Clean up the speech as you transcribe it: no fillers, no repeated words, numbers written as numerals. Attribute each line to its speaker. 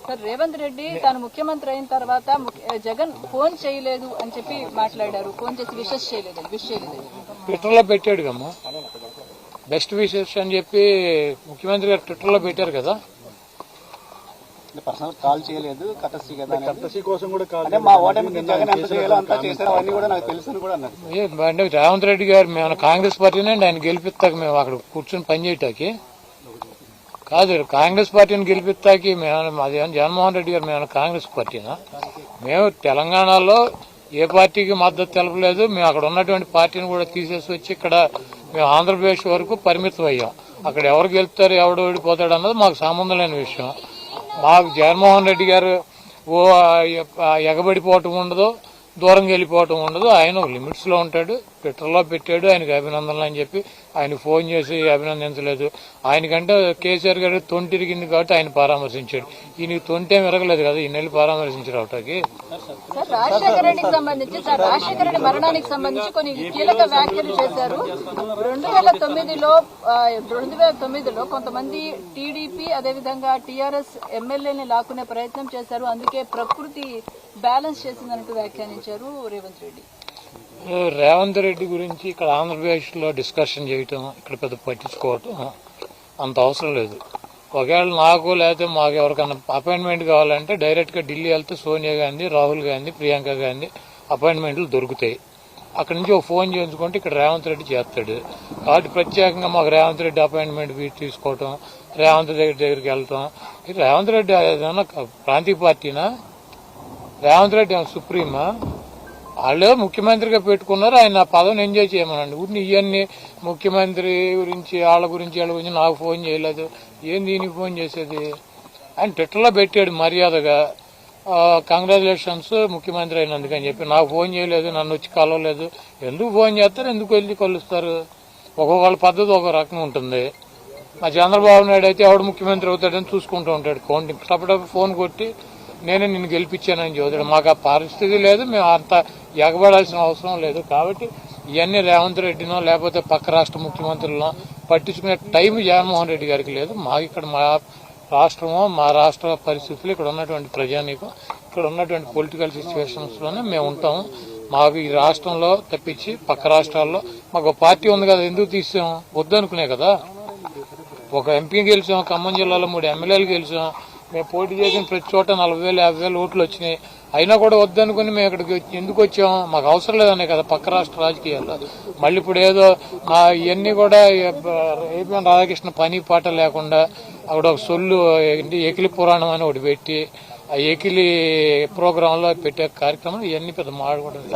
Speaker 1: Sir Revanth Reddy తాను ముఖ్యమంత్రి అయిన తర్వాత జగన్ ఫోన్ చేయలేదు అని చెప్పి మాట్లాడారు. ఫోన్ చేసి విషెస్ చేయలేదు.
Speaker 2: ట్విట్టర్ లో పెట్టాడు కమ్మా, బెస్ట్ విషెస్ అని చెప్పి ముఖ్యమంత్రి గారు ట్విట్టర్ లో పెట్టారు కదా.
Speaker 3: పర్సనల్ కాల్ చేయలేదు, కటసి కదా, కటసి కోసం కూడా కాల్ అంటే మా ఓటమికి జగన్ ఎంత చేయాలో అంతా చేశారు, అవన్నీ కూడా నాకు తెలుసు అని కూడా అన్నారు.
Speaker 2: అంటే రేవంత్ రెడ్డి గారు మేము కాంగ్రెస్ పార్టీనే ఆయన గెలిపిస్తాక మేము అక్కడ కూర్చొని పనిచేయటానికి కాదు, కాంగ్రెస్ పార్టీని గెలిపిస్తాకి మేము అదేమో జగన్మోహన్ రెడ్డి గారు మేము కాంగ్రెస్ పార్టీనా? మేము తెలంగాణలో ఏ పార్టీకి మద్దతు తెలపలేదు. మేము అక్కడ ఉన్నటువంటి పార్టీని కూడా తీసేసి వచ్చి ఇక్కడ మేము ఆంధ్రప్రదేశ్ వరకు పరిమితం అయ్యాం. అక్కడ ఎవరు గెలుపుతారు, ఎవడు ఓడిపోతాడు అన్నది మాకు సంబంధం లేని విషయం. మాకు జగన్మోహన్ రెడ్డి గారు ఎగబడిపోవటం ఉండదు, దూరంగా వెళ్ళిపోవటం ఉండదు. ఆయన లిమిట్స్ లో ఉంటాడు. ట్విట్టర్లో పెట్టాడు ఆయనకు అభినందనలు అని చెప్పి, ఆయన ఫోన్ చేసి అభినందించలేదు. ఆయనకంటే కేసీఆర్ గారు తొంటిరిగింది కాబట్టి ఆయన పరామర్శించాడు. ఈయనకి తొంటేం విరగలేదు కదా, ఈ నెల పరామర్శించారు అవటానికి.
Speaker 1: రాజశేఖర రెడ్డికి సంబంధించి రాజశేఖర రెడ్డి మరణానికి సంబంధించి కొన్ని కీలక వ్యాఖ్యలు చేశారు. 2009లో కొంతమంది టీడీపీ అదేవిధంగా టీఆర్ఎస్ ఎమ్మెల్యేని లాక్కునే ప్రయత్నం చేశారు, అందుకే ప్రకృతి బ్యాలెన్స్ చేసిందన్నట్టు వ్యాఖ్యానించారు రేవంత్ రెడ్డి.
Speaker 2: రేవంత్ రెడ్డి గురించి ఇక్కడ ఆంధ్రప్రదేశ్ లో డిస్కషన్ చేయటం, ఇక్కడ పెద్ద పట్టించుకోవటం అంత అవసరం లేదు. ఒకవేళ నాకు లేకపోతే మాకు ఎవరికైనా అపాయింట్మెంట్ కావాలంటే డైరెక్ట్ గా ఢిల్లీ వెళ్తే సోనియా గాంధీ, రాహుల్ గాంధీ, ప్రియాంక గాంధీ అపాయింట్మెంట్లు దొరుకుతాయి. అక్కడి నుంచి ఒక ఫోన్ చేయించుకుంటే ఇక్కడ రేవంత్ రెడ్డి చేస్తాడు. కాబట్టి ప్రత్యేకంగా మాకు రేవంత్ రెడ్డి అపాయింట్మెంట్ తీసుకోవటం, రేవంత్ రెడ్డి దగ్గరికి వెళ్తాం. రేవంత్ రెడ్డి ఏదైనా ప్రాంతీయ పార్టీనా? రేవంత్ రెడ్డి సుప్రీమా? వాళ్ళు ముఖ్యమంత్రిగా పెట్టుకున్నారు, ఆయన ఆ పదవిని ఎంజాయ్ చేయమనండి. ఊరిని ఇవన్నీ ముఖ్యమంత్రి గురించి వాళ్ళ గురించి నాకు ఫోన్ చేయలేదు, ఏం దీనికి ఫోన్ చేసేది? ఆయన ట్విట్టర్లో పెట్టాడు మర్యాదగా కంగ్రాచులేషన్స్ ముఖ్యమంత్రి అయినందుకు అని చెప్పి. నాకు ఫోన్ చేయలేదు, నన్ను వచ్చి కలవలేదు. ఎందుకు ఫోన్ చేస్తారు, ఎందుకు వెళ్ళి కలుస్తారు? ఒక్కొక్కళ్ళ పద్ధతి ఒక రకం ఉంటుంది. మా చంద్రబాబు నాయుడు అయితే ఎవడు ముఖ్యమంత్రి అవుతాడని చూసుకుంటూ ఉంటాడు. టప్పటప్పుడు ఫోన్ కొట్టి నేనే నిన్ను గెలిపించానని చదువుతాడు. మాకు ఆ పరిస్థితి లేదు, మేము అంత ఎగబడాల్సిన అవసరం లేదు. కాబట్టి ఇవన్నీ రేవంత్ రెడ్డినో లేకపోతే పక్క రాష్ట్ర ముఖ్యమంత్రులనో పట్టించుకునే టైం జగన్మోహన్ రెడ్డి గారికి లేదు. మాకు ఇక్కడ మా రాష్ట్రమో మా రాష్ట్ర పరిస్థితులు, ఇక్కడ ఉన్నటువంటి ప్రజానీకం, ఇక్కడ ఉన్నటువంటి పొలిటికల్ సిచ్యువేషన్స్ లోనే మేము ఉంటాము. మాకు ఈ రాష్ట్రంలో తప్పించి పక్క రాష్ట్రాల్లో మాకు ఒక పార్టీ ఉంది కదా, ఎందుకు తీసాం? వద్దనుకునే కదా. ఒక ఎంపీ గెలిచాం, ఖమ్మం జిల్లాలో 3 ఎమ్మెల్యేలు గెలిచాం. మేము పోటీ చేసిన ప్రతి చోట 40,000, 50,000 ఓట్లు వచ్చినాయి. అయినా కూడా వద్దనుకుని మేము ఇక్కడికి ఎందుకు వచ్చాం? మాకు అవసరం లేదనే కదా పక్క రాష్ట్ర రాజకీయాల్లో. మళ్ళీ ఇప్పుడు ఏదో ఇవన్నీ కూడా ఏపీఎన్ రాధాకృష్ణ పని పాట లేకుండా అక్కడ ఒక సొల్లు ఎకిలి పురాణం అని ఒకటి పెట్టి ఆ ఎకిలి ప్రోగ్రాంలో పెట్టే కార్యక్రమం ఇవన్నీ పెద్ద మాడకూడదు.